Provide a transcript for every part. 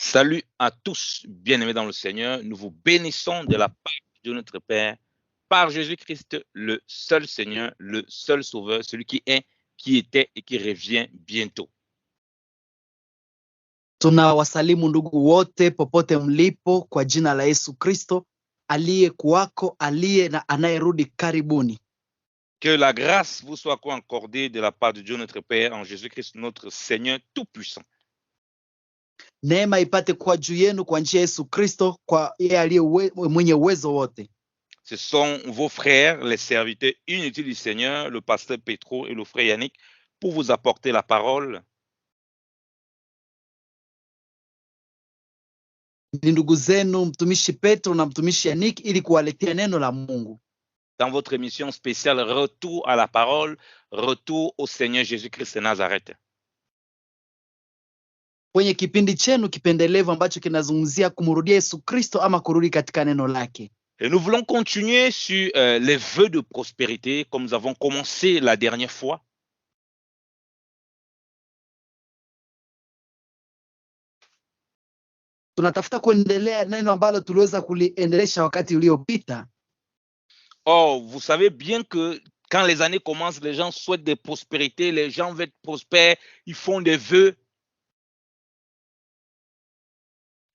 Salut à tous, bien-aimés dans le Seigneur. Nous vous bénissons de la part de notre Père, par Jésus-Christ, le seul Seigneur, le seul Sauveur, celui qui est, qui était et qui revient bientôt. Tunawasalimu ndugu wote popote mlipo kwa jina la Yesu Kristo aliye kuwako, aliye na anayerudi karibuni. Que la grâce vous soit accordée de la part de Dieu notre Père en Jésus-Christ notre Seigneur tout-puissant. Neema ipate kuwa juu yenu kwa njia ya Yesu Kristo, kwa yeye aliye mwenye uwezo wote. Ce sont vos frères, les serviteurs inutiles du Seigneur, le pasteur Petro et le frère Yannick, pour vous apporter la parole. Ni ndugu zenu mtumishi Petro na mtumishi Yannick ili kuwaletea neno la Mungu. Dans votre émission spéciale Retour à la parole, retour au Seigneur Jésus-Christ de Nazareth. Kwenye kipindi chenu kipendelevu ambacho kinazungumzia kumrudia Yesu Kristo ama kurudi katika neno lake. Et nous voulons continuer sur les vœux de prospérité comme nous avons commencé la dernière fois. Tunatafuta kuendelea neno ambalo tuliweza kuliendelesha wakati uliopita. Or, vous savez bien que quand les années commencent, les gens souhaitent des prospérités, les gens veulent être prospères, ils font des vœux.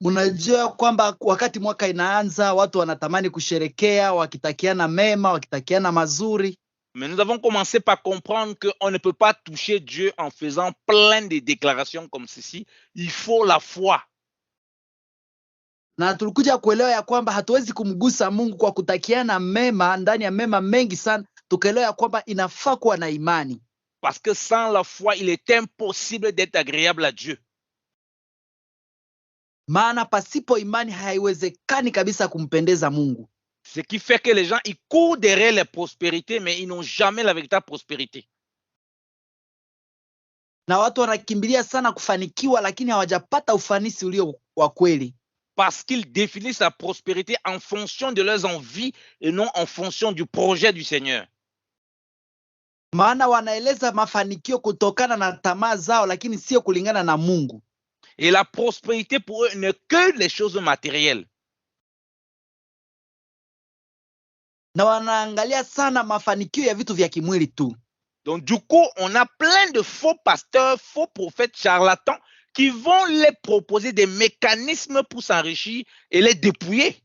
Mnajua kwamba wakati mwaka inaanza watu wanatamani kusherekea, wakitakiana mema, wakitakiana mazuri. Mais nous avons commencé par comprendre qu'on ne peut pas toucher Dieu en faisant plein de déclarations comme ceci. Il faut la foi. Na tulikuja kuelewa ya kwamba hatuwezi kumgusa Mungu kwa kutakiana mema, ndani ya mema mengi sana, tukaelewa ya kwamba inafaa kuwa na imani. Parce que sans la foi, il est impossible d'être agréable à Dieu. Maana pasipo imani haiwezekani kabisa kumpendeza Mungu. Ce qui fait que les gens, ils courent derrière les prospérités, mais ils n'ont jamais la véritable prospérité. Na watu wanakimbilia sana kufanikiwa, lakini hawajapata ufanisi ulio wa kweli. Parce qu'ils définissent la prospérité en fonction de leurs envies et non en fonction du projet du Seigneur. Maana wanaeleza mafanikio kutokana na tamaa zao, lakini sio kulingana na Mungu. Et la prospérité pour eux n'est que les choses matérielles. Na wanaangalia sana mafanikio ya vitu vya kimwili tu. Donc du coup, on a plein de faux pasteurs, faux prophètes, charlatans qui vont les proposer des mécanismes pour s'enrichir et les dépouiller.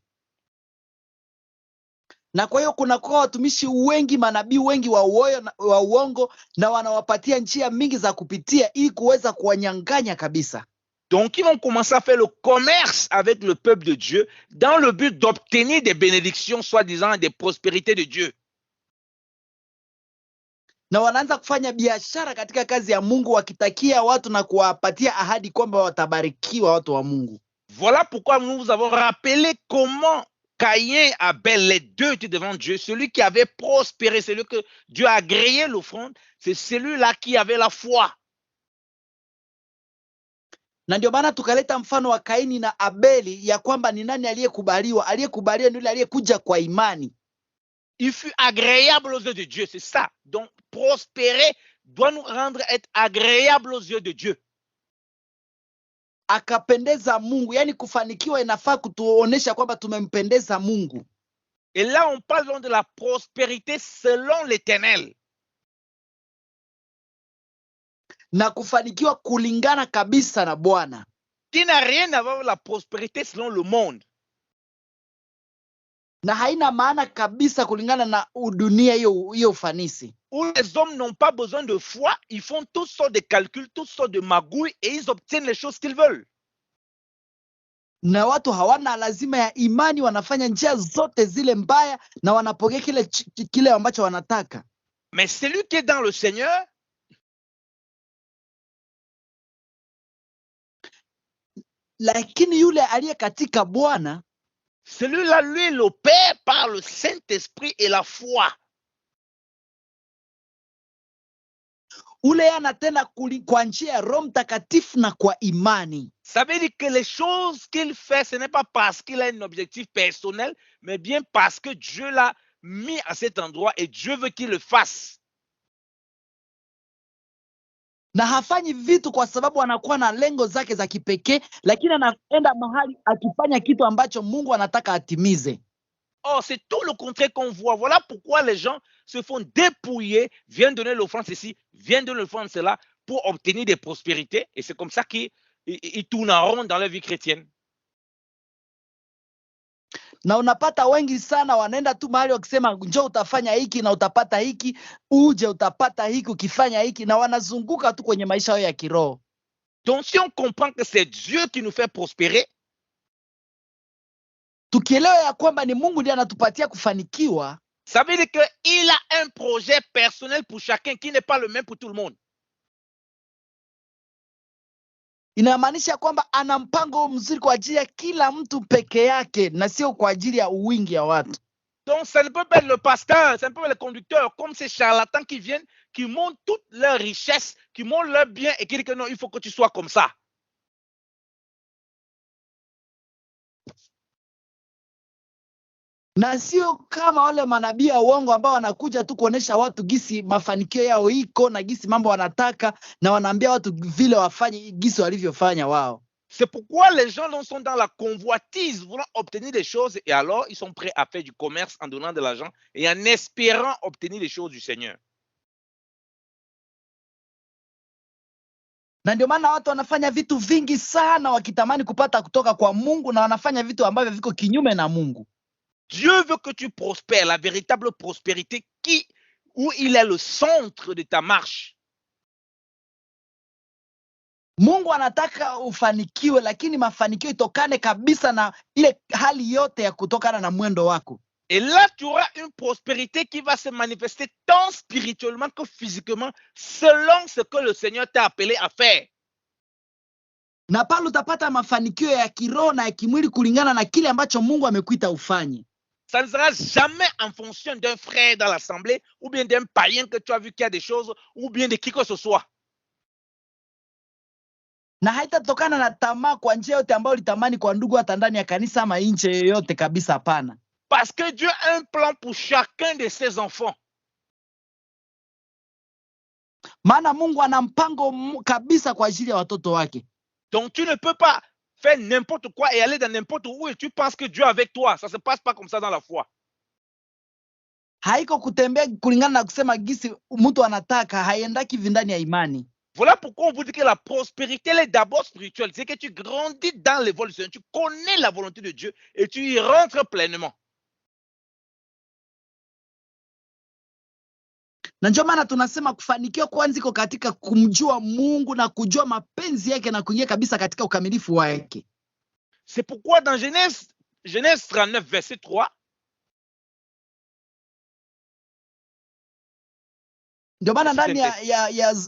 Na kwa hiyo kuna kwa watumishi wengi, manabii wengi wa uongo, na wanawapatia njia mingi za kupitia ili kuweza kuwanyang'anya kabisa. Donc, ils vont commencer à faire le commerce avec le peuple de Dieu dans le but d'obtenir des bénédictions, soi-disant des prospérités de Dieu. Na wanaanza kufanya biashara katika kazi ya Mungu, wakitakia watu na kuwapatia ahadi kwamba watabarikiwa watu wa Mungu. Voilà pourquoi nous vous avons rappelé comment Caïn et Abel, les deux étaient devant Dieu. Celui qui avait prospéré, celui que Dieu a agréé l'offrande, c'est celui-là qui avait la foi. Na ndio maana tukaleta mfano wa Kaini na Abeli, ya kwamba ni nani aliyekubaliwa. Aliyekubaliwa ni yule aliyekuja kwa imani. Il fut agréable aux yeux de Dieu, c'est ça. Donc, prospérer doit nous rendre être agréable aux yeux de Dieu. Akapendeza Mungu, yani kufanikiwa inafaa kutuonesha kwamba tumempendeza Mungu. Et là, on parle de la prospérité selon l'Éternel. Na kufanikiwa kulingana kabisa na Bwana. Qui n'a rien à voir avec la prospérité selon le monde. Na haina maana kabisa kulingana na dunia hiyo ufanisi. Où les hommes n'ont pas besoin de foi, ils font toutes sortes de calculs, toutes sortes de magouilles et ils obtiennent les choses qu'ils veulent. Na watu hawana lazima ya imani, wanafanya njia zote zile mbaya na wanapokea kile ambacho wanataka. Mais celui qui est dans le Seigneur, lakini yule aliye katika Bwana, celui-là, lui, il opère par le Saint-Esprit et la foi. Ule anatenda kwa njia ya Roho Mtakatifu na kwa imani. Ça veut dire que les choses qu'il fait, ce n'est pas parce qu'il a un objectif personnel, mais bien parce que Dieu l'a mis à cet endroit et Dieu veut qu'il le fasse. na hafanyi vitu kwa sababu anakuwa na lengo zake za kipekee, lakini anaenda mahali akifanya kitu ambacho Mungu anataka atimize. Or, c'est tout le contraire qu'on voit. Voilà pourquoi les gens se font dépouiller, viennent donner l'offrande ceci, viennent donner l'offrande cela, pour obtenir des prospérités. Et c'est comme ça qu'ils tournent en rond dans leur vie chrétienne. Na unapata wengi sana wanaenda tu mahali wakisema njoo utafanya hiki na utapata hiki, uje utapata hiki ukifanya hiki, na wanazunguka tu kwenye maisha yao ya kiroho. Donc si on comprend que c'est Dieu qui nous fait prospérer, tukielewa ya kwamba ni Mungu ndiye anatupatia kufanikiwa, ça veut dire qu'il a un projet personnel pour chacun qui n'est pas le même pour tout le monde. Inamaanisha kwamba ana mpango mzuri kwa ajili ya kila mtu peke yake na sio kwa ajili ya wingi ya watu. Donc ça ne peut pas être le pasteur, ça ne peut pas être le conducteur, comme ces charlatans qui viennent, qui montrent toute leur richesse, qui montrent leur bien et qui disent que non, il faut que tu sois comme ça. Na sio kama wale manabii wa uongo ambao wanakuja tu kuonesha watu gisi mafanikio yao iko na gisi mambo wanataka, na wanaambia watu vile wafanye gisi walivyofanya wao. C'est pourquoi les gens sont dans la convoitise, voulant obtenir des choses, et alors ils sont prêts à faire du commerce en donnant de l'argent et en espérant obtenir des choses du Seigneur. Na ndio maana watu wanafanya vitu vingi sana wakitamani kupata kutoka kwa Mungu, na wanafanya vitu ambavyo viko kinyume na Mungu. Dieu veut que tu prospères, la véritable prospérité où il est le centre de ta marche. Mungu anataka ufanikiwe, lakini mafanikio itokane kabisa na ile hali yote ya kutokana na mwendo wako. Et là, tu auras une prospérité qui va se manifester tant spirituellement que physiquement, selon ce que le Seigneur t'a appelé à faire. Na pale utapata mafanikio ya kiroho na ya kimwili kulingana na kile ambacho Mungu amekuita ufanye. Ça ne sera jamais en fonction d'un frère dans l'assemblée, ou bien d'un païen que tu as vu qu'il y a des choses, ou bien de qui que ce soit. Na haitatokana na tamaa kwa njia yote ambayo ulitamani kwa ndugu hata ndani ya kanisa ama nje yoyote kabisa, hapana. Parce que Dieu a un plan pour chacun de ses enfants. Maana Mungu ana mpango kabisa kwa ajili ya watoto wake. Donc tu ne peux pas faire n'importe quoi et aller dans n'importe où et tu penses que Dieu est avec toi. Ça ne se passe pas comme ça dans la foi. Haiko kutembea kulingana na kusema gisi mtu anataka, haiendaki vindani ya imani. Voilà pourquoi on vous dit que la prospérité elle est d'abord spirituelle. C'est que tu grandis dans les voies du Seigneur, tu connais la volonté de Dieu et tu y rentres pleinement. Na ndio maana tunasema kufanikiwa kwanza iko katika kumjua Mungu na kujua mapenzi yake na kuingia kabisa katika ukamilifu wake. C'est pourquoi dans Genèse 39 verset 3, ndio maana ndani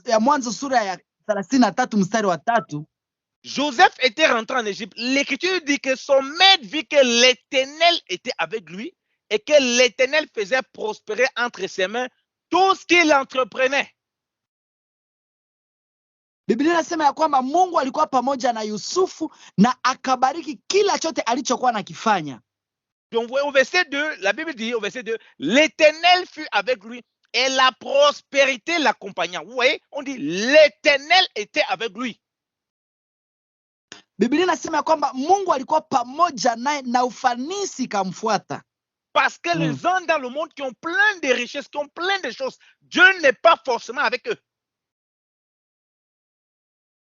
ya Mwanzo sura ya 33 mstari wa 3, Joseph était rentré en Égypte. L'Écriture dit que son maître vit que l'Éternel était avec lui et que l'Éternel faisait prospérer entre ses mains tout ce qu'il entreprenait. Biblia inasema ya kwamba Mungu alikuwa pamoja na Yusufu na akabariki kila chote alichokuwa nakifanya. Donc au verset 2, la Bible dit au verset 2, l'Éternel fut avec lui et la prospérité l'accompagna. Vous voyez, on dit l'Éternel était avec lui. Biblia inasema ya kwamba Mungu alikuwa pamoja naye na ufanisi kamfuata. Parce que les gens dans le monde qui ont plein de richesses, qui ont plein de choses, Dieu n'est pas forcément avec eux.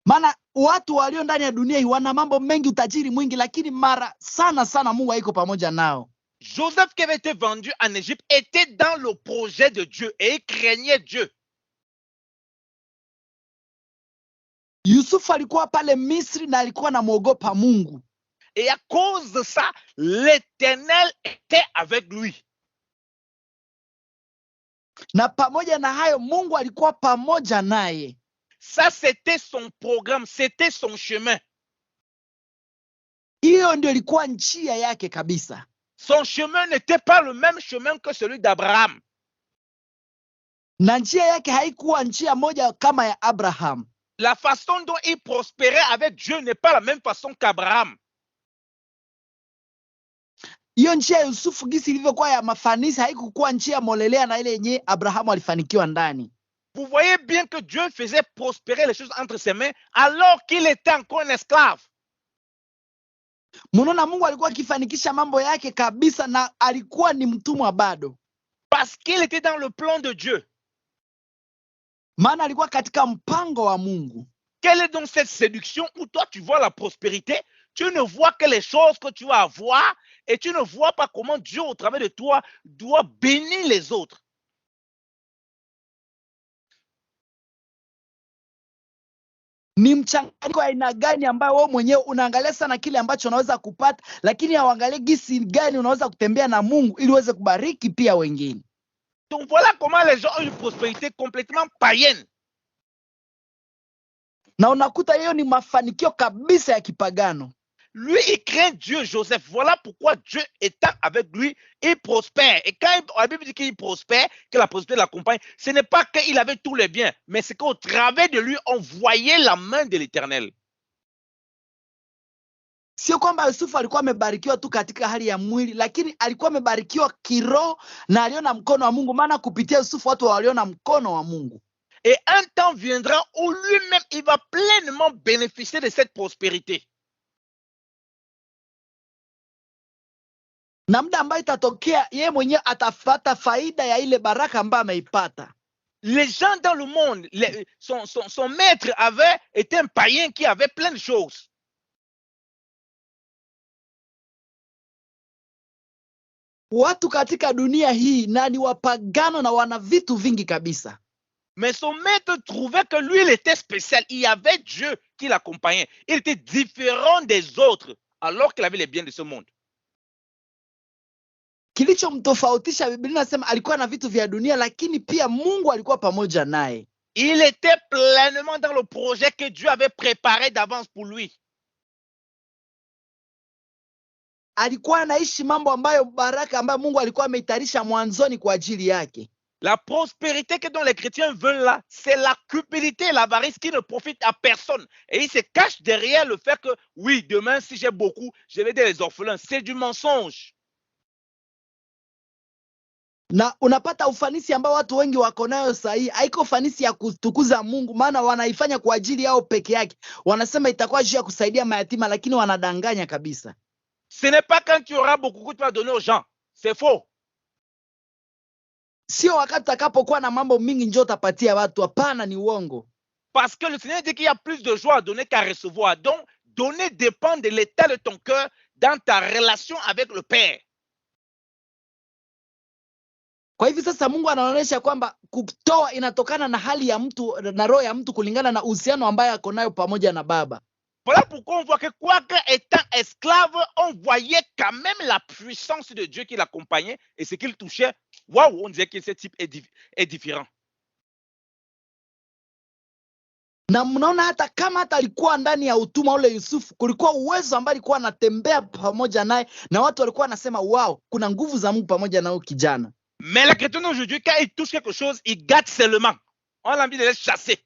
Maana watu walio ndani ya dunia wana mambo mengi, utajiri mwingi, lakini mara sana Mungu haiko pamoja nao. Joseph qui avait été vendu en Égypte était dans le projet de Dieu et il craignait Dieu. Yusufu alikuwa pale Misri na alikuwa anamwogopa Mungu. Et à cause de ça, l'Éternel était avec lui. Na pamoja na hayo Mungu alikuwa pamoja naye. Ça, c'était son programme, c'était son chemin. Hiyo ndio ilikuwa njia yake kabisa. Son chemin n'était pas le même chemin que celui d'Abraham. Na njia yake haikuwa njia moja kama ya Abraham. La façon dont il prospérait avec Dieu n'est pas la même façon qu'Abraham. Hiyo njia ya Yusufu gisi ilivyokuwa ya mafanisi haikukuwa njia molelea na ile yenye Abrahamu alifanikiwa ndani. Vous voyez bien que Dieu faisait prospérer les choses entre ses mains alors qu'il était encore un esclave. Mnaona Mungu alikuwa akifanikisha mambo yake kabisa na alikuwa ni mtumwa bado. Parce qu'il était dans le plan de Dieu. Maana alikuwa katika mpango wa Mungu. Quelle est donc cette séduction où toi tu vois la prospérité, tu ne vois que les choses que tu vas avoir et tu ne vois pas comment Dieu au travers de toi doit bénir les autres. Ni mchanganyiko wa aina gani ambayo wewe mwenyewe unaangalia sana kile ambacho unaweza kupata, lakini hauangalie gisi gani unaweza kutembea na Mungu ili uweze kubariki pia wengine. Donc voilà comment les gens ont une prospérité complètement païenne. Na unakuta hiyo ni mafanikio kabisa ya kipagano. Lui, il craint Dieu, Joseph. Voilà pourquoi Dieu étant avec lui, il prospère. Et quand la Bible dit qu'il prospère, que la prospérité l'accompagne, ce n'est pas qu'il avait tous les biens, mais c'est qu'au travers de lui, on voyait la main de l'Éternel. Sio kwamba Yusufu alikuwa amebarikiwa tu katika hali ya mwili, lakini alikuwa amebarikiwa kiroho na aliona mkono wa Mungu, maana kupitia Yusufu watu waliona mkono wa Mungu. Et un temps viendra où lui-même, il va pleinement bénéficier de cette prospérité. Na muda ambayo itatokea yeye mwenyewe atafata faida ya ile baraka ambayo ameipata. Les gens dans le monde, son maître avait été un païen qui avait plein de choses. Watu katika dunia hii na ni wapagano na wana vitu vingi kabisa. Mais son maître trouvait que lui, il était spécial. Il y avait Dieu qui l'accompagnait. Il était différent des autres alors qu'il avait les biens de ce monde. Kilichomtofautisha, Biblia inasema alikuwa na vitu vya dunia, lakini pia Mungu alikuwa pamoja naye. Il était pleinement dans le projet que Dieu avait préparé d'avance pour lui. Alikuwa anaishi mambo ambayo baraka ambayo Mungu alikuwa ameitayarisha mwanzoni kwa ajili yake. La prospérité que dont les chrétiens veulent là, c'est la cupidité et l'avarice qui ne profitent à personne. Et ils se cachent derrière le fait que, oui, demain, si j'ai beaucoup, je vais aider les orphelins. C'est du mensonge. Na unapata ufanisi ambao watu wengi wako nayo sahihi, haiko ufanisi ya kutukuza Mungu, maana wanaifanya kwa ajili yao peke yake. Wanasema itakuwa juu ya kusaidia mayatima, lakini wanadanganya kabisa. Ce n'est pas quand tu auras beaucoup que tu vas donner aux gens. C'est faux. Sio wakati utakapokuwa na mambo mingi njoo utapatia watu. Hapana, ni uongo. Parce que le Seigneur dit qu'il y a plus de joie à donner qu'à recevoir. Donc, donner dépend de l'état de ton cœur dans ta relation avec le Père. Kwa hivyo sasa Mungu anaonyesha kwamba kutoa inatokana na hali ya mtu na roho ya mtu kulingana na uhusiano ambaye ako nayo pamoja na Baba. Voilà pourquoi on voit que quoique étant esclave, on voyait quand même la puissance de Dieu qui l'accompagnait et ce qu'il touchait. Waouh, on disait que ce type est différent. Na mnaona hata kama hata alikuwa ndani ya utumwa ule Yusufu, kulikuwa uwezo ambao alikuwa anatembea pamoja naye na watu walikuwa wanasema wow, kuna nguvu za Mungu pamoja na huyo kijana. Mais les chrétiens aujourd'hui, quand ils touchent quelque chose, ils gâtent seulement. On a envie de les chasser.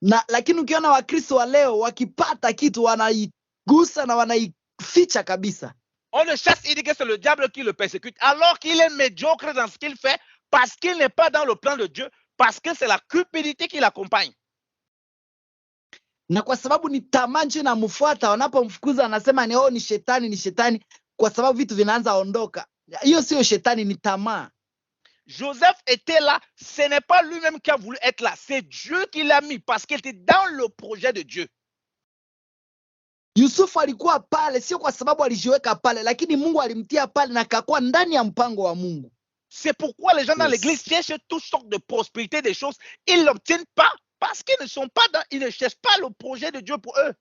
Na lakini ukiona Wakristo wa leo wakipata kitu wanaigusa na wanaificha kabisa. On le chasse, il dit que c'est le diable qui le persécute, alors qu'il est médiocre dans ce qu'il fait, parce qu'il n'est pas dans le plan de Dieu, parce que c'est la cupidité qui l'accompagne. Na kwa sababu ni tamaa nje inamfuata, wanapomfukuza anasema ni shetani, kwa sababu vitu vinaanza ondoka. Hiyo sio shetani, ni tamaa. Joseph était là, ce n'est pas lui-même qui a voulu être là, c'est Dieu qui l'a mis parce qu'il était dans le projet de Dieu. Yusufu alikuwa pale sio kwa sababu alijiweka pale, lakini Mungu alimtia pale na akakuwa ndani ya mpango wa Mungu. C'est pourquoi les gens dans l'église cherchent toutes sortes de prospérité, des choses, ils ne l'obtiennent pas parce qu'ils ne sont pas dans, ils ne cherchent pas le projet de Dieu pour eux.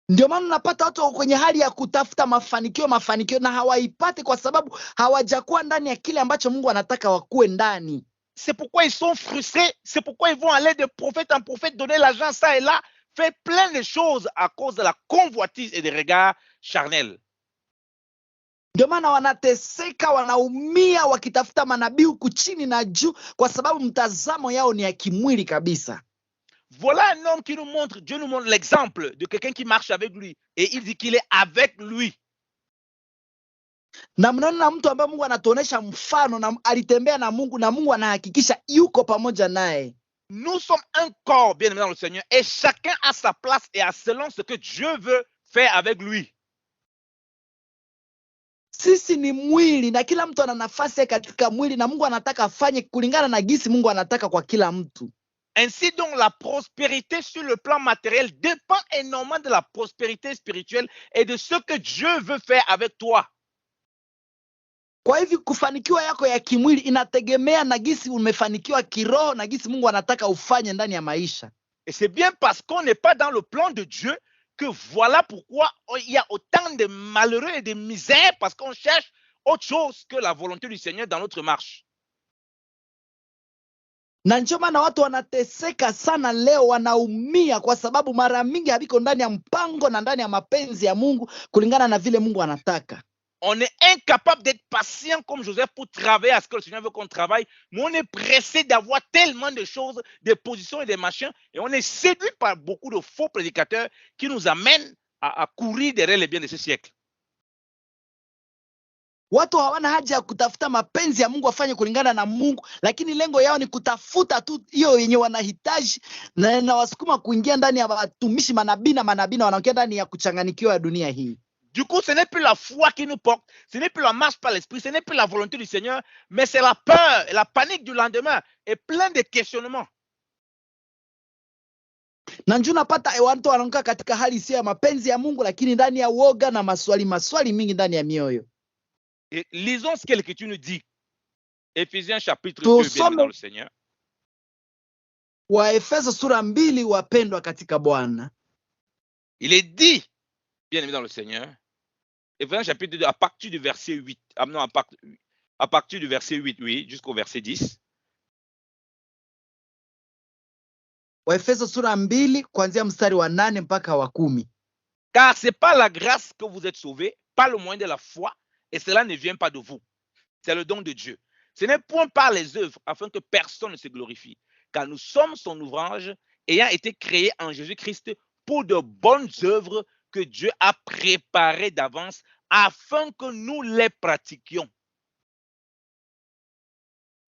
Ndio maana unapata watu kwenye hali ya kutafuta mafanikio na hawaipati kwa sababu hawajakuwa ndani ya kile ambacho Mungu anataka wakuwe ndani. C'est pourquoi ils sont frustrés, c'est pourquoi ils vont aller de prophète en prophète, donner l'argent ça et là, faire plein de choses à cause de la convoitise et des regards charnels. Ndio maana wanateseka, wanaumia wakitafuta manabii huku chini na juu kwa sababu mtazamo yao ni ya kimwili kabisa. Voilà un homme qui nous montre, Dieu nous montre l'exemple de quelqu'un qui marche avec lui et il dit qu'il est avec lui. Na mnaona mtu ambaye Mungu anatuonesha mfano na alitembea na Mungu anahakikisha yuko pamoja naye. Nous sommes un corps, bien aimé dans le Seigneur, et chacun a sa place et a selon ce que Dieu veut faire avec lui. Sisi ni mwili na kila mtu ana nafasi katika mwili na Mungu anataka afanye kulingana na gisi Mungu anataka kwa kila mtu. Ainsi donc la prospérité sur le plan matériel dépend énormément de la prospérité spirituelle et de ce que Dieu veut faire avec toi. Kwa hivyo kufanikiwa yako ya kimwili inategemea na gisi umefanikiwa kiroho na gisi Mungu anataka ufanye ndani ya maisha. Et c'est bien parce qu'on n'est pas dans le plan de Dieu que voilà pourquoi il y a autant de malheureux et de misères, parce qu'on cherche autre chose que la volonté du Seigneur dans notre marche. Na ndio maana watu wanateseka sana leo, wanaumia kwa sababu mara mingi habiko ndani ya mpango na ndani ya mapenzi ya Mungu kulingana na vile Mungu anataka. On est incapable d'être patient comme Joseph pour travailler à ce que le Seigneur veut qu'on travaille, mais on est pressé d'avoir tellement de choses, des positions et des machins, et on est séduit par beaucoup de faux prédicateurs qui nous amènent à courir derrière les biens de ce siècle. Watu hawana haja ya kutafuta mapenzi ya Mungu afanye kulingana na Mungu, lakini lengo yao ni kutafuta tu hiyo yenye wanahitaji, na inawasukuma kuingia ndani ya watumishi manabii na wanaingia ndani ya kuchanganikiwa ya dunia hii. Du coup, ce n'est plus la foi qui nous porte, ce n'est plus la marche par l'esprit, ce n'est plus la volonté du Seigneur, mais c'est la peur et la panique du lendemain et plein de questionnements. Na njoo napata watu wanaanguka katika hali isiyo ya mapenzi ya Mungu, lakini ndani ya woga na maswali mingi ndani ya mioyo. Et lisons ce que l'Écriture nous dit. Éphésiens chapitre 2, bien dans le Seigneur. Waefeso sura 2, wapendwa katika Bwana. Il est dit, bien aimé dans le Seigneur, Éphésiens chapitre 2, à partir du verset 8, non, à partir du verset 8, oui, jusqu'au verset 10. Waefeso sura 2 kuanzia mstari wa 8 mpaka wa 10. Car c'est par la grâce que vous êtes sauvés, par le moyen de la foi, et cela ne vient pas de vous. C'est le don de Dieu. Ce n'est point par les œuvres, afin que personne ne se glorifie. Car nous sommes son ouvrage, ayant été créés en Jésus-Christ pour de bonnes œuvres que Dieu a préparées d'avance, afin que nous les pratiquions.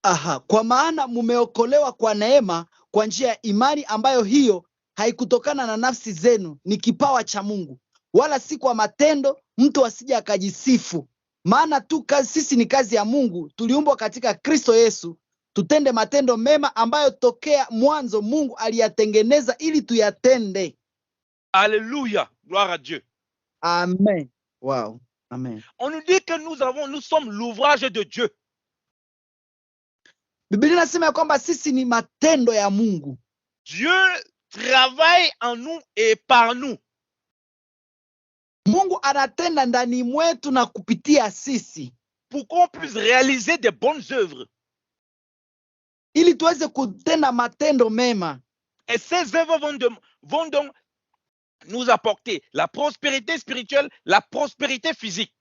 Aha, kwa maana mumeokolewa kwa neema, kwa njia ya imani, ambayo hiyo haikutokana na nafsi zenu, ni kipawa cha Mungu, wala si kwa matendo, mtu asije akajisifu. Maana tu sisi ni kazi ya Mungu, tuliumbwa katika Kristo Yesu, tutende matendo mema ambayo tokea mwanzo Mungu aliyatengeneza ili tuyatende. Alléluia, gloire à Dieu. Amen. Wow, amen. On nous dit que nous sommes l'ouvrage de Dieu. Biblia inasema kwamba sisi ni matendo ya Mungu. Dieu travaille en nous et par nous. Mungu anatenda ndani mwetu na kupitia sisi, pour qu'on puisse réaliser de bonnes œuvres. Ili tuweze kutenda matendo mema. Et ces œuvres vont donc nous apporter la prospérité spirituelle, la prospérité physique.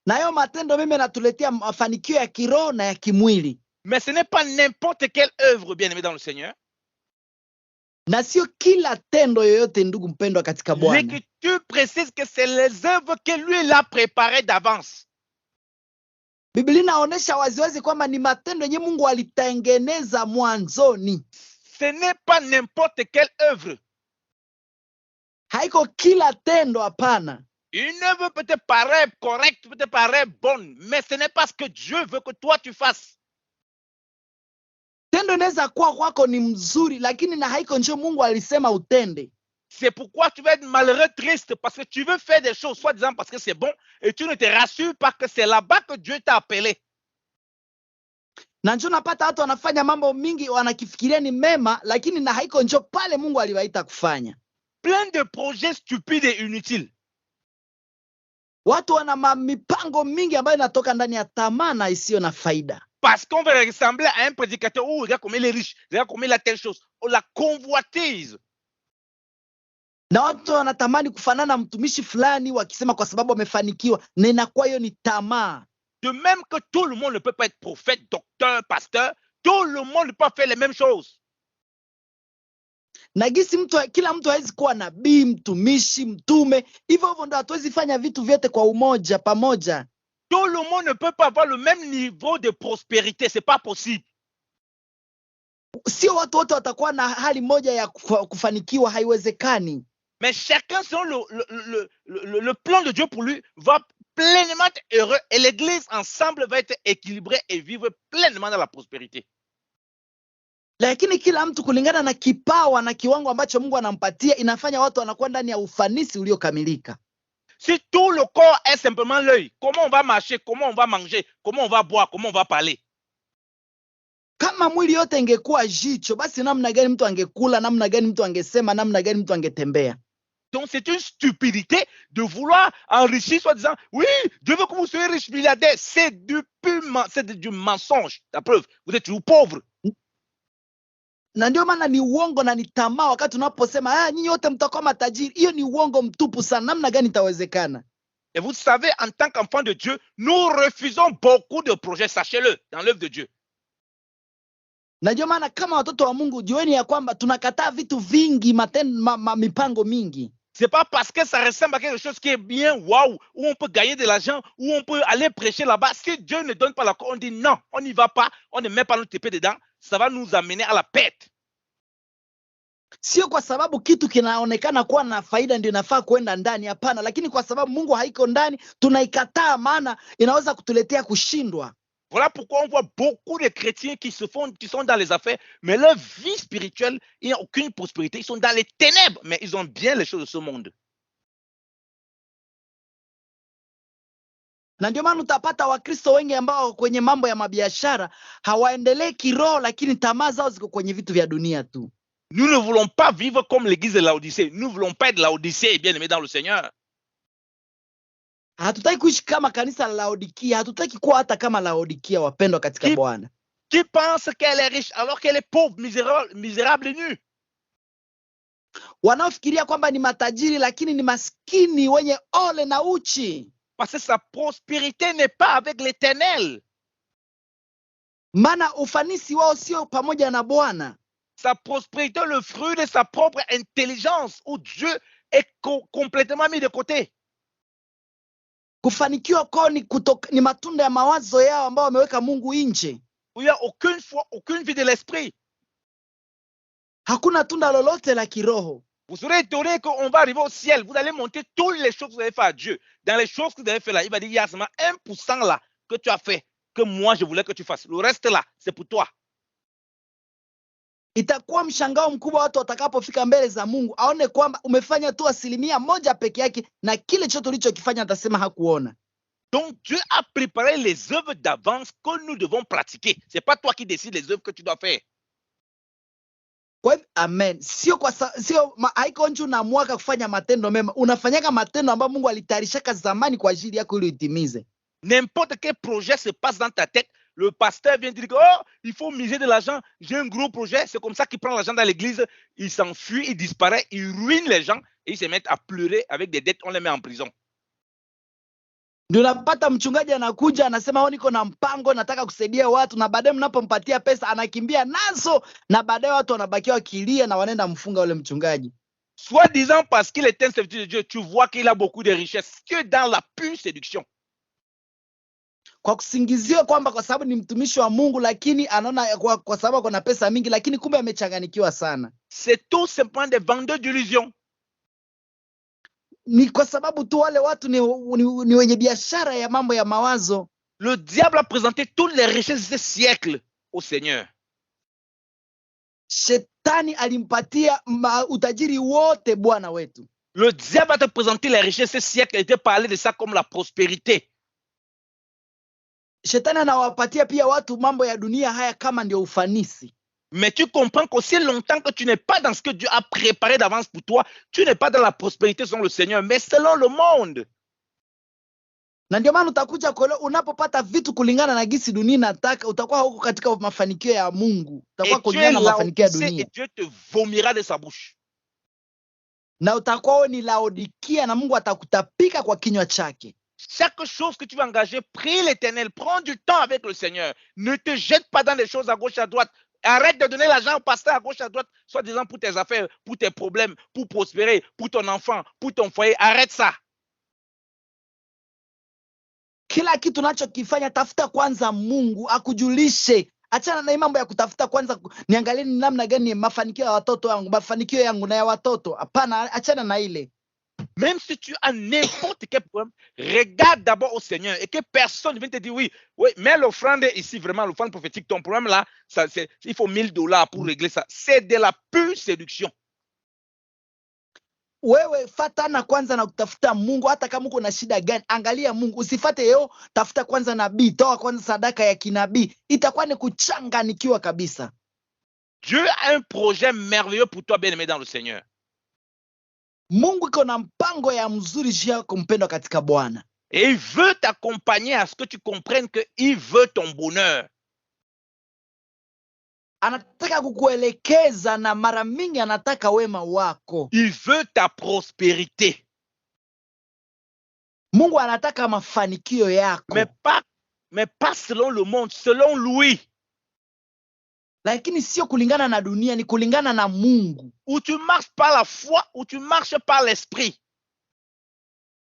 Na hiyo matendo mema yanatuletea mafanikio ya kiroho na ya kimwili. Mais ce n'est pas n'importe quelle œuvre, bien aimé dans le Seigneur. Na sio kila tendo yoyote, ndugu mpendwa katika Bwana. L'Écriture précise que c'est les œuvres que lui il a préparées d'avance. Biblia inaonyesha waziwazi kwamba ni matendo yenye Mungu alitengeneza mwanzoni. Ce n'est pas n'importe quelle œuvre. Haiko kila tendo, hapana. Une œuvre peut te paraître correcte, peut te paraître bonne, mais ce n'est pas ce que Dieu veut que toi tu fasses. Tendo inaweza kuwa kwako ni mzuri, lakini na haiko ndio Mungu alisema utende. C'est pourquoi tu vas être malheureux, triste, parce que tu veux faire des choses, soi-disant parce que c'est bon, et tu ne te rassures pas que c'est là-bas que Dieu t'a appelé. Na njoo napata watu wanafanya mambo mingi wanakifikiria ni mema, lakini na haiko njoo pale Mungu aliwaita kufanya. Plein de projets stupides et inutiles. Watu wana mipango mingi ambayo inatoka ndani ya tamaa na isiyo na faida. Parce qu'on veut ressembler à un prédicateur. Oh, regarde comme il est riche, regarde comme il a telle chose. On la convoitise. Na watu wanatamani kufanana na mtumishi fulani wakisema kwa sababu wamefanikiwa, na inakuwa hiyo ni tamaa. De même que tout le monde ne peut pas être prophète, docteur, pasteur, tout le monde ne peut pas faire les mêmes choses. Na gisi kila mtu hawezi kuwa nabii, mtumishi, mtume. Hivyo hivyo ndo hatuwezi fanya vitu vyote kwa umoja pamoja. Tout le monde ne peut pas avoir le même niveau de prospérité, c'est pas possible. Sio watu wote watakuwa na hali moja ya kufanikiwa, haiwezekani. Mais chacun selon le plan de Dieu pour lui va pleinement être heureux et l'église ensemble va être équilibrée et vivre pleinement dans la prospérité. Lakini kila mtu kulingana na kipawa na kiwango ambacho Mungu anampatia inafanya watu wanakuwa ndani ya ufanisi uliokamilika. Si tout le corps est simplement l'œil, comment on va marcher, comment on va manger, comment on va boire, comment on va parler? Kama mwili yote ingekuwa jicho, basi namna gani mtu angekula, namna gani mtu angesema, namna gani mtu angetembea? Donc c'est une stupidité de vouloir enrichir soi disant oui, Dieu veut que vous soyez riche milliardaire. C'est du mensonge. La preuve, vous êtes toujours pauvre. Na ndio maana ni uongo na ni tamaa wakati unaposema nyinyi wote mtakuwa matajiri. Hiyo ni uongo mtupu sana. Namna gani itawezekana? Et vous savez, en tant qu'enfant de Dieu, nous refusons beaucoup de projets, sachez-le, dans l'œuvre de Dieu. Na ndio maana kama watoto wa Mungu jueni ya kwamba tunakataa vitu vingi, mipango mingi. C'est pas parce que ça ressemble à quelque chose qui est bien, waouh, où on peut gagner de l'argent, où on peut aller prêcher là-bas. Si Dieu ne donne pas l'accord, on dit non, on n'y va pas, on ne met pas notre épée dedans, ça va nous amener à la perte. Sio kwa sababu kitu kinaonekana kuwa na faida ndio inafaa kwenda ndani, hapana, lakini kwa sababu Mungu haiko ndani, tunaikataa maana inaweza kutuletea kushindwa. Voilà pourquoi on voit beaucoup de chrétiens qui sont dans les affaires, mais leur vie spirituelle, il n'y a aucune prospérité. Ils sont dans les ténèbres, mais ils ont bien les choses de ce monde. Na ndio maana utapata Wakristo wengi ambao kwenye mambo ya mabiashara hawaendelee kiroho, lakini tamaa zao ziko kwenye vitu vya dunia tu. Nous ne voulons pas vivre comme l'église de Laodicée. Nous ne voulons pas être Laodicée, bien aimé dans le Seigneur. Hatutaki kuishi kama kanisa la Laodikia, hatutaki kuwa hata kama Laodikia, wapendwa katika Bwana. Qui pense qu'elle est riche alors qu'elle est pauvre, misérable et nue? Wanaofikiria kwamba ni matajiri lakini ni maskini, wenye ole na uchi. Parce que sa prospérité n'est pas avec l'Éternel. Maana ufanisi wao sio pamoja na Bwana. Sa prospérité est le fruit de sa propre intelligence, où Dieu est complètement mis de côté. Kufanikiwa kwao ni matunda ya mawazo yao ambao wameweka Mungu nje. Il n'y a aucune foi, aucune vie de l'esprit. Hakuna tunda lolote la kiroho. Vous serez étonné qu'on va arriver au ciel. Vous allez monter toutes les choses que vous avez fait à Dieu. Dans les choses que vous avez fait là, il va dire, il y a seulement 1% là que tu as fait, que moi je voulais que tu fasses. Le reste là, c'est pour toi. Itakuwa mshangao mkubwa watu watakapofika mbele za Mungu, aone kwamba umefanya tu 1% peke yake na kile chote ulichokifanya atasema hakuona. Donc Dieu a préparé les œuvres d'avance que nous devons pratiquer. C'est pas toi qui décides les œuvres que tu dois faire. Kwa amen. Sio haiko nje unaamua kufanya matendo mema. Unafanyaka matendo ambayo Mungu alitayarishaka zamani kwa ajili yako ili uitimize. N'importe quel projet se passe dans ta tête. Le pasteur vient dire que oh, il faut miser de l'argent. J'ai un gros projet. C'est comme ça qu'il prend l'argent dans l'église. Il s'enfuit, il disparaît, il ruine les gens et ils se mettent à pleurer avec des dettes. On les met en prison. Ndio napata mchungaji anakuja anasema niko na mpango nataka kusaidia watu, na baadaye mnapompatia pesa anakimbia nazo, na baadaye watu wanabakia wakilia na wanaenda mfunga ule mchungaji. Soit disant parce qu'il est un serviteur de Dieu, tu vois qu'il a beaucoup de richesses, que dans la pure séduction. Kwa kusingiziwa kwamba kwa sababu ni mtumishi wa Mungu, lakini anaona kwa sababu kuna pesa mingi, lakini kumbe amechanganikiwa sana. C'est tout simplement des vendeurs d'illusions. Ni kwa sababu tu wale watu ni wenye biashara ya mambo ya mawazo. Le diable a présenté toutes les richesses de ce siècle au Seigneur. Shetani alimpatia utajiri wote Bwana wetu. Le diable a te présenté les richesses de ce siècle et te parlé de ça comme la prospérité. Shetani anawapatia pia watu mambo ya dunia haya kama ndio ufanisi. Mais tu comprends qu'aussi longtemps que tu n'es pas dans ce que Dieu a préparé d'avance pour toi, tu n'es pas dans la prospérité selon le Seigneur, mais selon le monde. Na ndio maana utakuja unapopata vitu kulingana na gisi dunia inataka, utakuwa huko katika mafanikio ya Mungu. Utakuwa kulingana na mafanikio ya dunia. Et Dieu te vomira de sa bouche. Na utakuwa ni Laodikia na Mungu atakutapika kwa kinywa chake. Chaque chose que tu vas engager, prie l'Éternel, prends du temps avec le Seigneur. Ne te jette pas dans les choses à gauche à droite. Arrête de donner l'argent au pasteur à gauche, à droite, soit disant pour tes affaires, pour tes problèmes, pour prospérer, pour ton enfant, pour ton foyer. Arrête ça. Kila kitu unachokifanya tafuta kwanza Mungu akujulishe. Achana na mambo ya kutafuta kwanza niangalie ni namna gani mafanikio ya watoto wangu, mafanikio yangu na ya watoto. Hapana, achana na ile. Même si tu as n'importe quel problème, regarde d'abord au Seigneur et que personne ne vienne te dire oui, mais l'offrande ici, vraiment, l'offrande prophétique, ton problème là, ça, il faut $1000 pour régler ça. C'est de la pure séduction. Wewe fatana kwanza na kutafuta Mungu. Hata kama uko na shida gani, angalia Mungu. Usifate yeo, tafuta kwanza nabii, toa kwanza sadaka ya kinabii. Itakuwa ni kuchanganikiwa kabisa. Dieu a un projet merveilleux pour toi, bien-aimé dans le Seigneur. Mungu iko na mpango ya mzuri juu yako mpendwa katika Bwana. Et il veut t'accompagner à ce que tu comprennes qu'il veut ton bonheur. Anataka kukuelekeza na mara mingi anataka wema wako. Il veut ta prospérité. Mungu anataka mafanikio yako. Mais pas selon le monde, selon lui. Lakini sio kulingana na dunia, ni kulingana na Mungu. Ou tu marches par la foi, ou tu marches par l'esprit.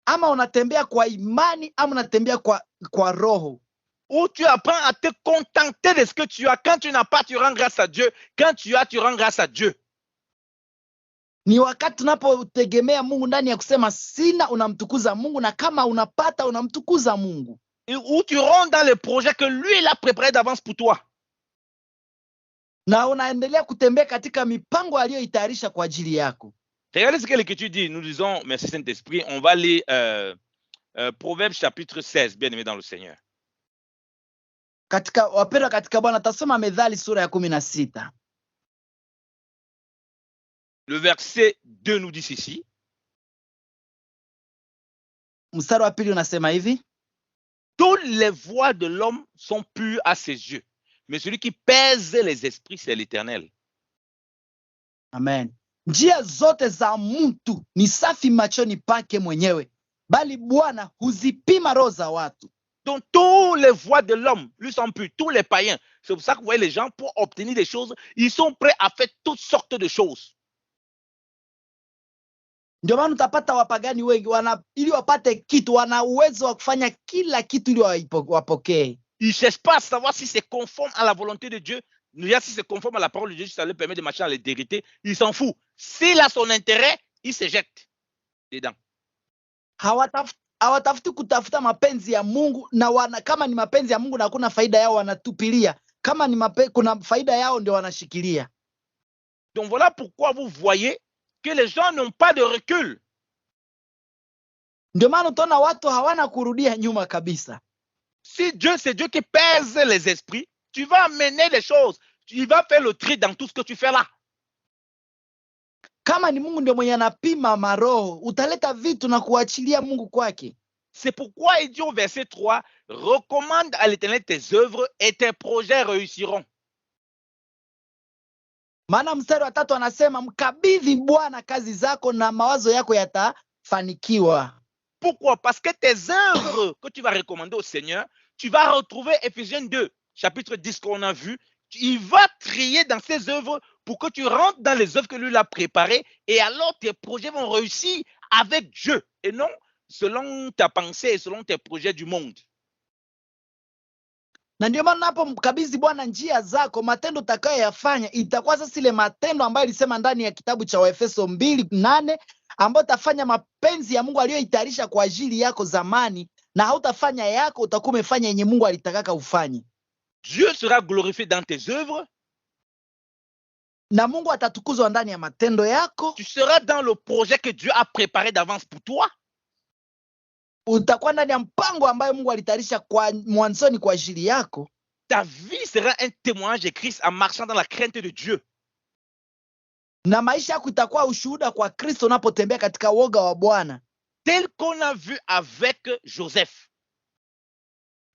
Ama unatembea kwa imani, ama unatembea kwa roho. Ou tu apprends à te contenter de ce que tu as. Quand tu n'as pas, tu rends grâce à Dieu. Quand tu as, tu rends grâce à Dieu. Ni wakati unapotegemea Mungu ndani ya kusema sina, unamtukuza Mungu, na kama unapata unamtukuza Mungu. Ou tu rentres dans le projet que lui il a préparé d'avance pour toi. Na unaendelea kutembea katika mipango aliyoitayarisha kwa ajili yako. Regardez ce que l'Écriture dit. Nous disons, merci Saint-Esprit, on va lire Proverbes chapitre 16, bien-aimé dans le Seigneur. Wapendwa katika Bwana, tasoma Methali sura ya 16. Le verset 2 nous dit ceci. Mstari wa pili unasema hivi: toutes les voies de l'homme sont pures à ses yeux, mais celui qui pèse les esprits, c'est l'Éternel. Amen. Njia zote za mtu ni safi machoni pake mwenyewe, bali Bwana huzipima roho za watu. Donc, toutes les voies de l'homme lui sont pures, tous les païens. C'est pour ça que vous voyez les gens, pour obtenir des choses, ils sont prêts à faire toutes sortes de choses. Ndio maana utapata wapagani wengi ili wapate kitu, wana uwezo wa kufanya kila kitu ili wapokee. Ils ne cherchent pas à savoir si c'est conforme à la volonté de Dieu. Si c'est conforme à la parole de Dieu, ça leur permet de marcher dans l'intégrité. Il s'en fout. S'il a son intérêt, il se jette dedans. Hawatafuti kutafuta mapenzi ya Mungu, na kama ni mapenzi ya Mungu na kuna faida yao wanatupilia. Kama ni kuna faida yao ndio wanashikilia. Donc voilà pourquoi vous voyez que les gens n'ont pas de recul. Ndio maana utaona watu hawana kurudia nyuma kabisa. Si Dieu, c'est Dieu qui pèse les esprits, tu vas amener les choses. Il va faire le tri dans tout ce que tu fais là. Kama ni Mungu ndio mwenye anapima maroho, utaleta vitu na kuachilia Mungu kwake. C'est pourquoi il dit au verset 3, recommande à l'Éternel tes œuvres et tes projets réussiront. Maana mstari wa 3 anasema mkabidhi Bwana kazi zako na mawazo yako yatafanikiwa. Pourquoi? Parce que tes œuvres que tu vas recommander au Seigneur, tu vas retrouver Éphésiens 2, chapitre 10 qu'on a vu. Il va trier dans ses œuvres pour que tu rentres dans les œuvres que lui a préparées, et alors tes projets vont réussir avec Dieu et non selon ta pensée et selon tes projets du monde. Na ndio maana hapo mkabidhi Bwana njia zako, matendo utakayoyafanya itakuwa sasa ile matendo ambayo alisema ndani ya kitabu cha Waefeso 2:8, ambayo utafanya mapenzi ya Mungu aliyoitayarisha kwa ajili yako zamani, na hautafanya yako, utakuwa umefanya yenye Mungu alitakaka ufanye. Dieu sera glorifié dans tes œuvres. Na Mungu atatukuzwa ndani ya matendo yako. Tu seras dans le projet que Dieu a préparé d'avance pour toi. Utakuwa ndani ya mpango ambayo Mungu alitayarisha kwa mwanzoni kwa ajili yako. Ta vie sera un témoignage de Christ en marchant dans la crainte de Dieu. Na maisha yako itakuwa ushuhuda kwa Kristo unapotembea katika woga wa Bwana. Tel qu'on a vu avec Joseph.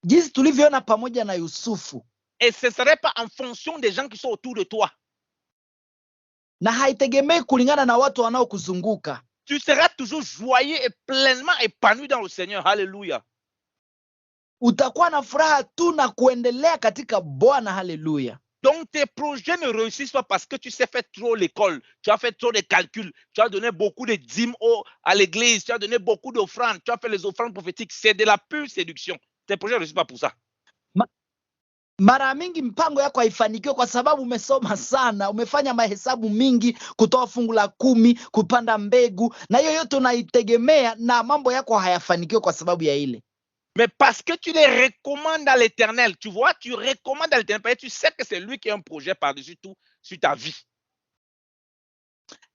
Jinsi tulivyoona pamoja na Yusufu. Et ce ne serait pas en fonction des gens qui sont autour de toi. Na haitegemei kulingana na watu wanaokuzunguka. Tu seras toujours joyeux et pleinement épanoui dans le Seigneur. Alléluia. Utakuwa na furaha tu na kuendelea katika Bwana. Haleluya. Donc, tes projets ne réussissent pas parce que tu sais faire trop l'école, tu as fait trop de calculs, tu as donné beaucoup de dîmes à l'église, tu as donné beaucoup d'offrandes, tu as fait les offrandes prophétiques. C'est de la pure séduction. Tes projets ne réussissent pas pour ça. Mara mingi mpango yako haifanikiwi kwa sababu umesoma sana, umefanya mahesabu mingi, kutoa fungu la 10, kupanda mbegu, na hiyo yote unaitegemea na mambo yako hayafanikiwi kwa sababu ya ile. Mais parce que tu les recommandes à l'Éternel, tu vois, tu recommandes à l'Éternel parce que tu sais que c'est lui qui a un projet par-dessus tout sur ta vie.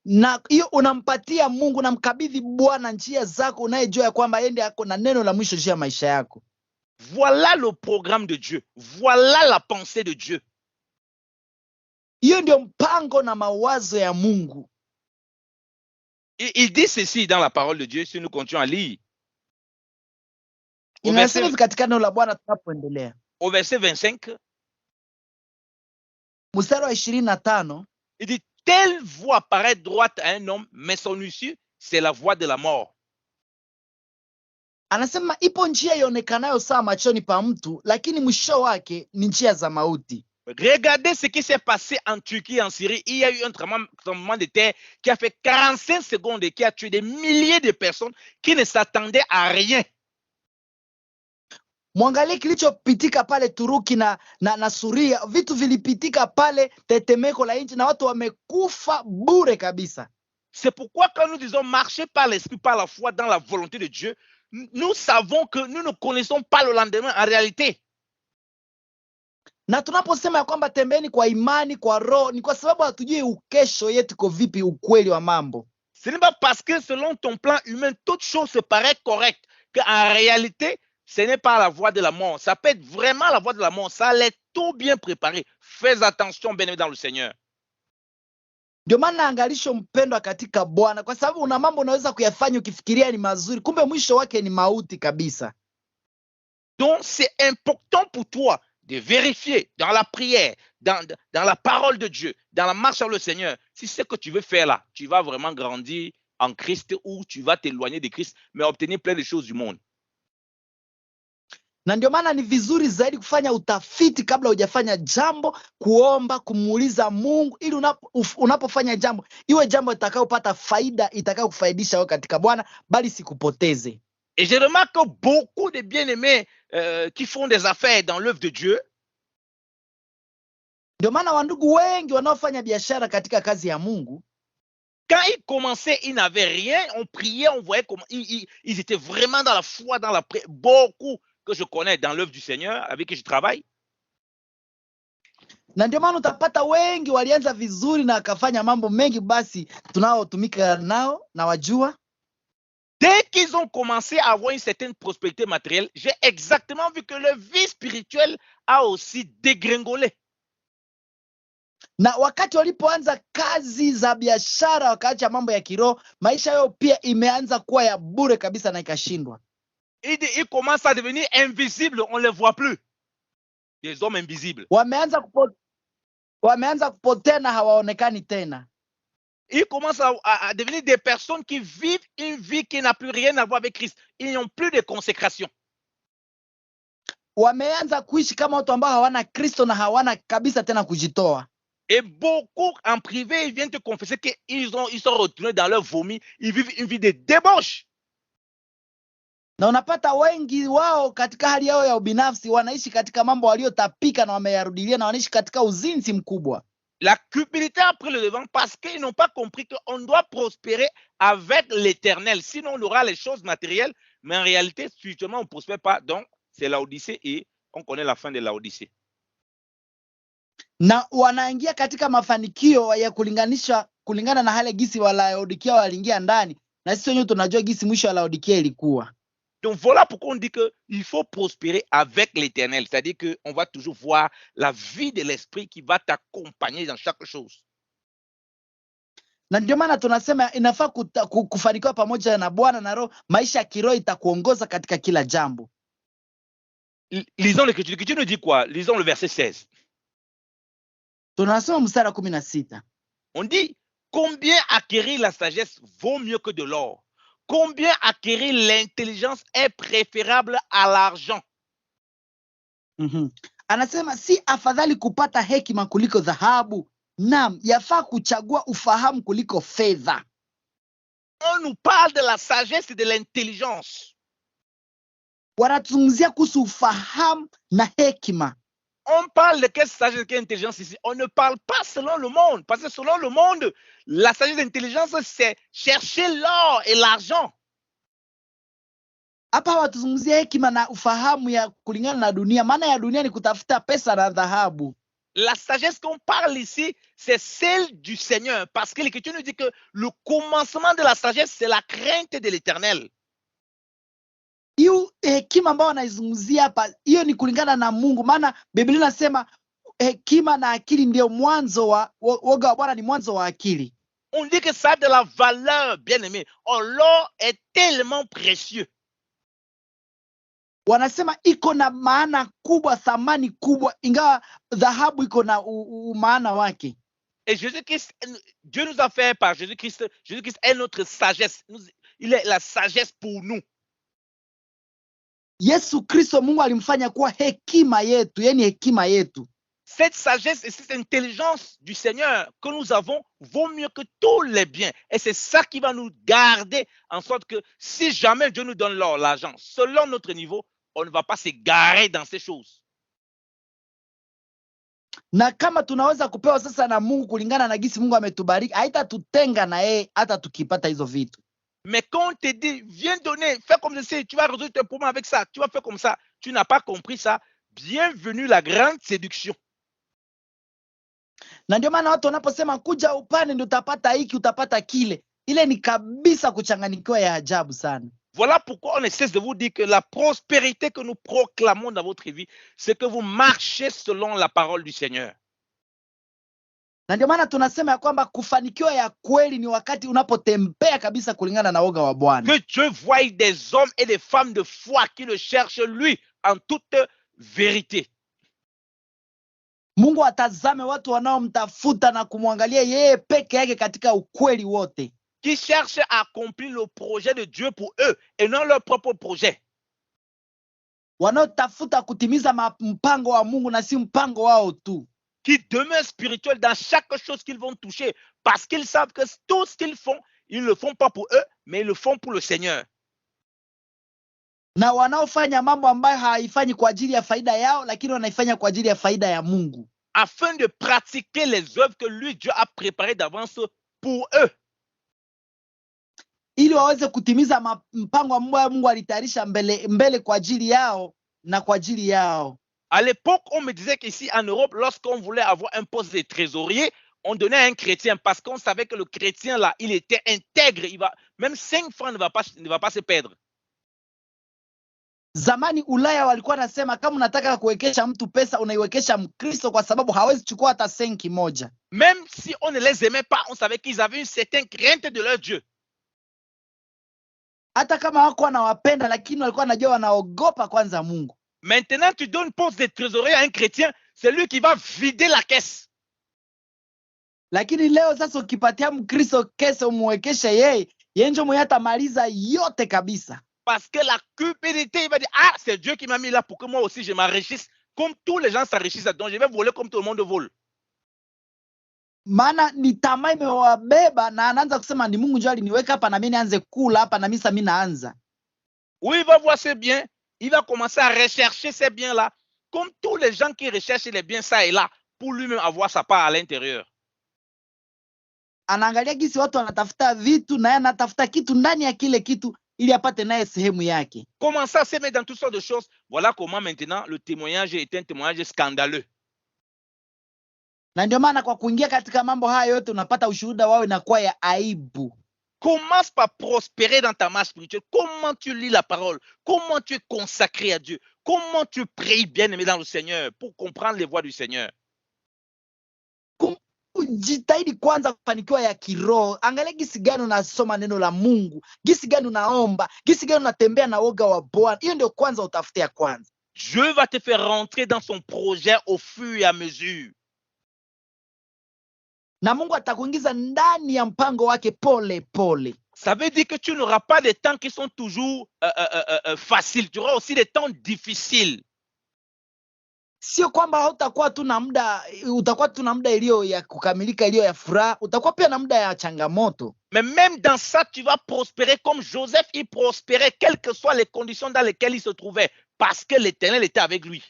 Na hiyo unampatia Mungu, unamkabidhi Bwana njia zako, unayejua ya kwamba yeye ndiye ako na neno la mwisho juu ya maisha yako. Voilà le programme de Dieu. Voilà la pensée de Dieu. Hiyo ndio mpango na mawazo ya Mungu. Il dit ceci dans la parole de Dieu si nous continuons à lire. Inasema hivi katika neno la Bwana tunapoendelea. Au verset 25, mstari wa 25, il dit, telle voie paraît droite à un homme, mais son issue, c'est la voie de la mort. Anasema ipo njia ionekanayo sawa machoni pa mtu, lakini mwisho wake ni njia za mauti. Regardez ce qui s'est passé en Turquie, en Syrie. Il y a eu un tremblement de terre qui a fait 45 secondes et qui a tué des milliers de personnes qui ne s'attendaient à rien. Mwangalie kilichopitika pale Turuki na Suria. Vitu vilipitika pale, tetemeko la nchi, na watu wamekufa bure kabisa. C'est pourquoi quand nous disons marcher par l'esprit, par la foi, dans la volonté de Dieu, nous savons que nous ne connaissons pas le lendemain en réalité. Na tunaposema ya kwamba tembeni kwa imani, kwa roho, ni kwa sababu hatujui ukesho yetu iko vipi, ukweli wa mambo. Ce n'est pas parce que selon ton plan humain, toute chose se paraît correcte, qu'en réalité, ce n'est pas la voie de la mort. Ça peut être vraiment la voie de la mort. Ça allait tout bien préparé. Fais attention, bien-aimé dans le Seigneur. Ndio maana angalisho mpendwa katika Bwana, kwa sababu una mambo unaweza kuyafanya ukifikiria ni mazuri, kumbe mwisho wake ni mauti kabisa. Donc, c'est important pour toi de vérifier dans la prière, dans la parole de Dieu, dans la marche avec le Seigneur, si ce que tu veux faire là, tu vas vraiment grandir en Christ ou tu vas t'éloigner de Christ, mais obtenir plein de choses du monde. Na ndio maana ni vizuri zaidi kufanya utafiti kabla hujafanya jambo, kuomba, kumuuliza Mungu, ili unapofanya jambo iwe jambo itakayopata faida, itakayokufaidisha wewe katika Bwana, bali sikupoteze. Et je remarque que beaucoup de bien-aimés qui font des affaires dans l'œuvre de Dieu, ndio maana wandugu wengi wanaofanya biashara katika kazi ya Mungu, quand ils commençaient, ils n'avaient rien, on priait, on voyait comment ils étaient vraiment dans la foi, dans la prière. Beaucoup que je connais dans l'œuvre du Seigneur, avec qui je travaille. Na ndio maana utapata wengi walianza vizuri na akafanya mambo mengi, basi tunaotumika nao na wajua. Dès qu'ils ont commencé à avoir une certaine prospérité matérielle, j'ai exactement vu que leur vie spirituelle a aussi dégringolé. Na wakati walipoanza kazi za biashara, wakaacha mambo ya kiroho, maisha yao pia imeanza kuwa ya bure kabisa na ikashindwa. Ils commencent à devenir invisibles, on ne les voit plus. Des hommes invisibles. Wameanza kupotea na hawaonekani tena. Ils commencent à devenir des personnes qui vivent une vie qui n'a plus rien à voir avec Christ. Ils n'ont plus de consécration. Wameanza kuishi kama watu ambao hawana Kristo na hawana kabisa tena kujitoa. Et beaucoup en privé, ils viennent te confesser qu'ils sont retournés dans leur vomi. Ils vivent une vie de débauche. Na unapata wengi wao katika hali yao ya ubinafsi wanaishi katika mambo waliotapika na wameyarudilia, na wanaishi katika uzinzi mkubwa. La cupidité a pris le devant parce qu'ils n'ont pas compris qu'on doit prospérer avec l'Éternel. Sinon, on aura les choses matérielles, mais en réalité, spirituellement, on ne prospère pas. Donc, c'est Laodicée et on connaît la fin de Laodicée. Na wanaingia katika mafanikio ya kulingana na hali gisi wa Laodikia waliingia ndani, na sisi wenyewe tunajua gisi mwisho wa Laodikia ilikuwa. Donc voilà pourquoi on dit qu'il faut prospérer avec l'Éternel. C'est-à-dire qu'on va toujours voir la vie de l'Esprit qui va t'accompagner dans chaque chose. Na ndio maana tunasema inafaa kufanikiwa pamoja na Bwana na Roho, maisha ya kiroho itakuongoza katika kila jambo. Lisons l'Écriture. L'Écriture nous dit quoi? Lisons le verset 16. Tunasoma mstari 16. On dit, combien acquérir la sagesse vaut mieux que de l'or? Combien acquérir l'intelligence est préférable à l'argent? Anasema si afadhali kupata hekima kuliko dhahabu? Naam, yafaa kuchagua ufahamu kuliko fedha. On nous parle de la sagesse et de l'intelligence. Wanatuzungumzia kuhusu ufahamu na hekima. On parle de quelle sagesse et quelle intelligence ici? On ne parle pas selon le monde. Parce que selon le monde, la sagesse et l'intelligence, c'est chercher l'or et l'argent. Hapa hawatuzungumzia hekima na ufahamu ya kulingana na dunia. Maana ya dunia ni kutafuta pesa na dhahabu. La sagesse qu'on parle ici, c'est celle du Seigneur. Parce que l'Écriture nous dit que le commencement de la sagesse, c'est la crainte de l'Éternel. Hiyo hekima ambayo wanaizungumzia hapa, hiyo ni kulingana na Mungu. Maana Biblia inasema hekima na akili ndio mwanzo wa woga wa Bwana ni mwanzo wa akili. On dit que ça a de la valeur, bien aimé. Or, l'or est tellement précieux. Wanasema iko na maana kubwa, thamani kubwa, ingawa dhahabu iko na maana wake. Et Jésus-Christ, Dieu nous a fait par Jésus-Christ. Jésus-Christ est notre sagesse. Il est la sagesse pour nous. Yesu Kristo Mungu alimfanya kuwa hekima yetu, yani hekima yetu. Cette sagesse et cette intelligence du Seigneur que nous avons vaut mieux que tous les biens. Et c'est ça qui va nous garder en sorte que si jamais Dieu nous donne l'or, l'argent, selon notre niveau, on ne va pas s'égarer dans ces choses. Na kama tunaweza kupewa sasa na Mungu kulingana na gisi Mungu ametubariki, haitatutenga na yeye hata tukipata hizo vitu. Mais quand on te dit, viens donner, fais comme ceci, tu vas résoudre tes problèmes avec ça, tu vas faire comme ça, tu n'as pas compris ça, bienvenue la grande séduction. Na ndio maana watu wanaposema kuja upande ndio utapata hiki utapata kile, ile ni kabisa kuchanganyikiwa ya ajabu sana. Voilà pourquoi on ne cesse de vous dire que la prospérité que nous proclamons dans votre vie, c'est que vous marchez selon la parole du Seigneur. Na ndio maana tunasema ya kwamba kufanikiwa ya kweli ni wakati unapotembea kabisa kulingana na woga wa Bwana. Que Dieu voie des hommes et des femmes de foi qui le cherchent lui en toute vérité. Mungu atazame watu wanaomtafuta na kumwangalia yeye peke yake katika ukweli wote. Qui cherchent à accomplir le projet de Dieu pour eux et non leur propre projet. Wanaotafuta kutimiza mpango wa Mungu na si mpango wao tu. Qui demeurent spirituels dans chaque chose qu'ils vont toucher parce qu'ils savent que tout ce qu'ils font, ils ne le font pas pour eux, mais ils le font pour le Seigneur. Na wanaofanya mambo ambayo haifanyi kwa ajili ya faida yao, lakini wanaifanya kwa ajili ya faida ya Mungu. Afin de pratiquer les œuvres que lui, Dieu a préparées d'avance pour eux. Ili waweze kutimiza mpango ambao Mungu alitayarisha mbele kwa ajili yao na kwa ajili yao. À l'époque, on me disait qu'ici en Europe, lorsqu'on voulait avoir un poste de trésorier, on donnait à un chrétien parce qu'on savait que le chrétien là, il était intègre. Même 5 francs ne va pas se perdre. Zamani Ulaya walikuwa nasema kama unataka kuwekesha mtu pesa unaiwekesha Mkristo kwa sababu hawezi chukua hata senki moja. Même si on ne les aimait pas, on savait qu'ils avaient une certaine crainte de leur Dieu. Hata kama wako wanawapenda lakini walikuwa wanajua wanaogopa kwanza Mungu. Maintenant, tu donnes poste de trésorier à un chrétien, c'est lui qui va vider la caisse. Lakini leo sasa ukipatia Mkristo kesa umwekeshe yeye ndio mwenye atamaliza yote kabisa. Parce que la cupidité, il va dire, ah, c'est Dieu qui m'a mis là pour que moi aussi je m'enrichisse, comme tous les gens s'enrichissent. Donc je vais voler comme tout le monde vole. Maana ni tamaa imewabeba na anaanza kusema ni Mungu ndio aliniweka hapa na mimi nianze kula hapa na mimi naanza. Oui, il va voir ses biens, il va commencer à rechercher ces biens-là, comme tous les gens qui recherchent les biens ça et là, pour lui-même avoir sa part à l'intérieur. Anaangalia gisi watu wanatafuta vitu na yeye anatafuta kitu ndani ya kile kitu ili apate naye sehemu yake. Comment ça se met dans toutes sortes de choses? Voilà comment maintenant le témoignage est un témoignage scandaleux. Na ndio maana kwa kuingia katika mambo haya yote unapata ushuhuda wao inakuwa ya aibu. Commence par prospérer dans ta marche spirituelle. Comment tu lis la parole? Comment tu es consacré à Dieu? Comment tu pries bien aimé dans le Seigneur pour comprendre les voies du Seigneur? Jitahidi kwanza kufanikiwa ya kiroho. Angalia gisi gani unasoma neno la Mungu, gisi gani unaomba, gisi gani unatembea na woga wa Bwana. Hiyo ndio kwanza utafutia kwanza. Dieu va te faire rentrer dans son projet au fur et à mesure. Na Mungu atakuingiza ndani ya mpango wake pole pole. Ça veut dire que tu n'auras pas des temps qui sont toujours faciles. Tu auras aussi des temps difficiles. Sio kwamba hautakuwa tu na muda, utakuwa tu na muda iliyo ya kukamilika, iliyo ya furaha, utakuwa pia na muda ya changamoto. Mais même dans ça, tu vas prospérer comme Joseph, il prospérait, quelles que soient les conditions dans lesquelles il se trouvait, parce que l'Éternel était avec lui.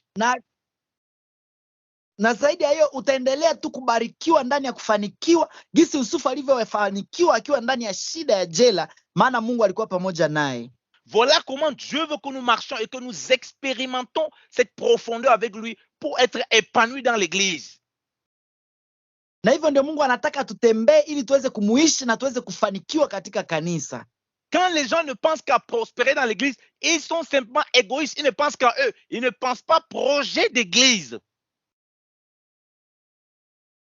Na zaidi ya hiyo utaendelea tu kubarikiwa ndani ya kufanikiwa, jinsi Yusufu alivyofanikiwa akiwa ndani ya shida ya jela, maana Mungu alikuwa pamoja naye. Voilà comment Dieu veut que nous marchions et que nous expérimentons cette profondeur avec lui pour être épanouis dans l'église. Na hivyo ndio Mungu anataka tutembee ili tuweze kumuishi na tuweze kufanikiwa katika kanisa. Quand les gens ne pensent qu'à prospérer dans l'église, ils sont simplement égoïstes, ils ne pensent qu'à eux, ils ne pensent pas projet d'église.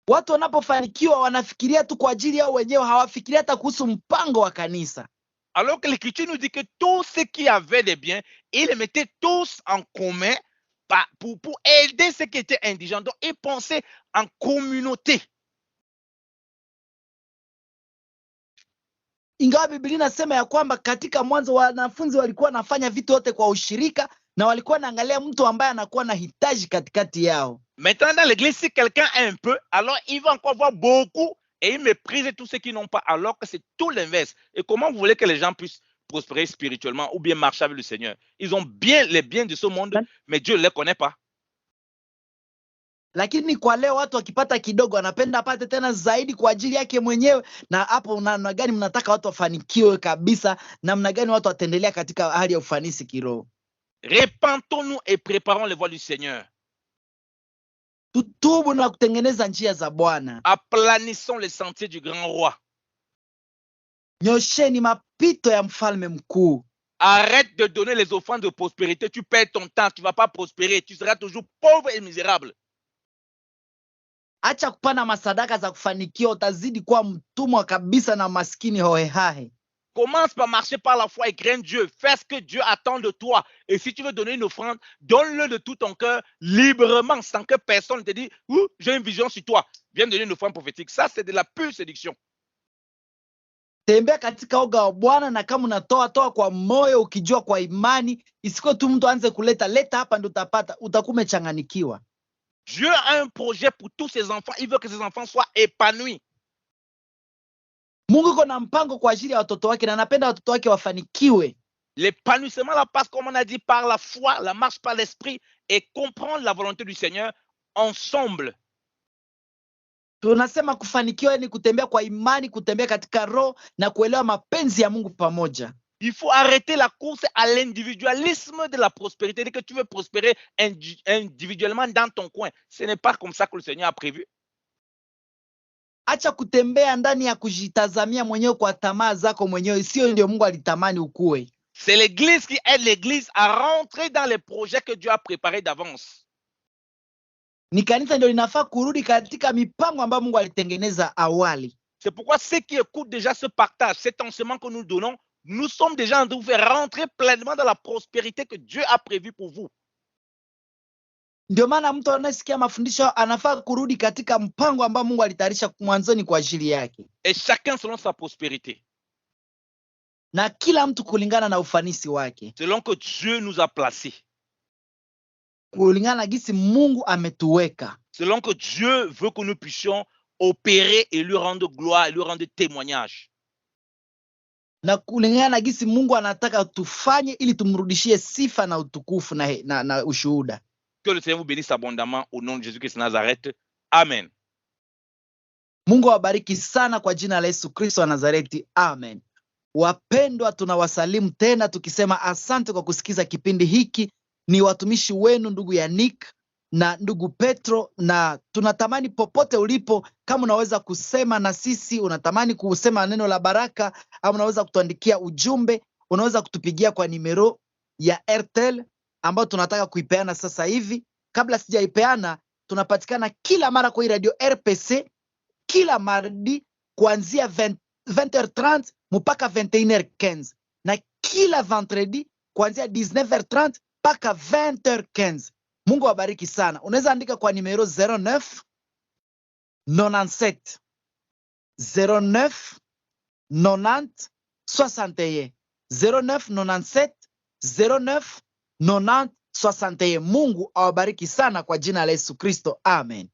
Watu wanapofanikiwa wanafikiria tu kwa ajili yao wenyewe, hawafikiria hata kuhusu mpango wa kanisa. Alors que l'Écriture nous dit que tous ceux qui avaient des biens, ils les mettaient tous en commun pour aider ceux qui étaient indigents. Donc, ils pensaient en communauté. Ingawa Biblia inasema ya kwamba katika mwanzo wanafunzi walikuwa wanafanya vitu yote kwa ushirika na walikuwa wanaangalia mtu ambaye anakuwa na hitaji katikati yao. Maintenant, dans l'église, si quelqu'un a un peu, alors il va encore voir beaucoup et il méprise tous ceux qui n'ont pas, alors que c'est tout l'inverse. Et comment vous voulez que les gens puissent prospérer spirituellement ou bien marcher avec le Seigneur? Ils ont bien les biens de ce monde, mais Dieu ne les connaît pas. Lakini kwa leo watu wakipata kidogo wanapenda apate tena zaidi kwa ajili yake mwenyewe. Na hapo namna gani mnataka watu wafanikiwe kabisa? Namna gani watu wataendelea katika hali ya ufanisi kiroho? Repentons-nous et préparons les voies du Seigneur. Tutubu na kutengeneza njia za Bwana. Aplanissons les sentiers du grand roi. Nyosheni mapito ya mfalme mkuu. Arrête de donner les offrandes de prospérité. Tu perds ton temps, tu ne vas pas prospérer. Tu seras toujours pauvre et misérable. Acha kupana masadaka za kufanikiwa, utazidi kuwa mtumwa kabisa na maskini hohehahe. Commence par marcher par la foi et craindre Dieu. Fais ce que Dieu attend de toi. Et si tu veux donner une offrande, donne-le de tout ton cœur, librement, sans que personne ne te dise « j'ai une vision sur toi. Viens me donner une offrande prophétique. » Ça, c'est de la pure séduction. Tembea katika oga wa Bwana, na kama unatoa toa kwa moyo ukijua kwa imani, isiko tu mtu anze leta hapa ndio utapata, utakuwa umechanganikiwa. Dieu a un projet pour tous ses enfants. Il veut que ses enfants soient épanouis. Mungu yuko na mpango kwa ajili ya watoto wake na anapenda watoto wake wafanikiwe. L'épanouissement là passe, comme on a dit, par la foi, la marche par l'esprit et comprendre la volonté du Seigneur ensemble. Tunasema kufanikiwa ni kutembea kwa imani, kutembea katika roho na kuelewa mapenzi ya Mungu pamoja. Il faut arrêter la course à l'individualisme de la prospérité. Dès que tu veux prospérer individuellement dans ton coin, ce n'est pas comme ça que le Seigneur a prévu. Acha kutembea ndani ya kujitazamia mwenyewe kwa tamaa zako mwenyewe, sio ndio Mungu alitamani ukue. C'est l'église qui aide l'église à rentrer dans les projets que Dieu a préparés d'avance. Ni kanisa ndio linafaa kurudi katika mipango ambayo Mungu alitengeneza awali. C'est pourquoi ceux qui écoutent déjà ce partage, cet enseignement que nous donnons, nous sommes déjà en train de vous faire rentrer pleinement dans la prospérité que Dieu a prévue pour vous. Ndio maana mtu anayesikia mafundisho anafaa kurudi katika mpango ambao Mungu alitayarisha mwanzoni kwa ajili yake. Et chacun selon sa prospérité. Na kila mtu kulingana na ufanisi wake. Selon que Dieu nous a placés. Kulingana na gisi Mungu ametuweka. Selon que Dieu veut que nous puissions opérer et lui rendre gloire et lui rendre témoignage. Na kulingana na gisi Mungu anataka tufanye ili tumrudishie sifa na utukufu na ushuhuda. Que le Seigneur vous bénisse abondamment au nom de Jésus-Christ de Nazareth. Amen. Mungu awabariki sana kwa jina la Yesu Kristo wa Nazareti. Amen. Wapendwa, tunawasalimu tena tukisema asante kwa kusikiza kipindi hiki. Ni watumishi wenu ndugu Yannick na ndugu Petro, na tunatamani popote ulipo, kama unaweza kusema na sisi, unatamani kusema neno la baraka, au unaweza kutuandikia ujumbe, unaweza kutupigia kwa nimero ya Airtel ambayo tunataka kuipeana sasa hivi. Kabla sijaipeana, tunapatikana kila mara kwa radio RPC kila mardi kuanzia 20h30 mpaka 21h15, na kila vendredi kuanzia 19h30 mpaka 20h15. Mungu awabariki sana. Unaweza andika kwa nimero 09 97 09 90 61 09 97 09 90 Swasante. Mungu awabariki sana kwa jina la Yesu Kristo. Amen.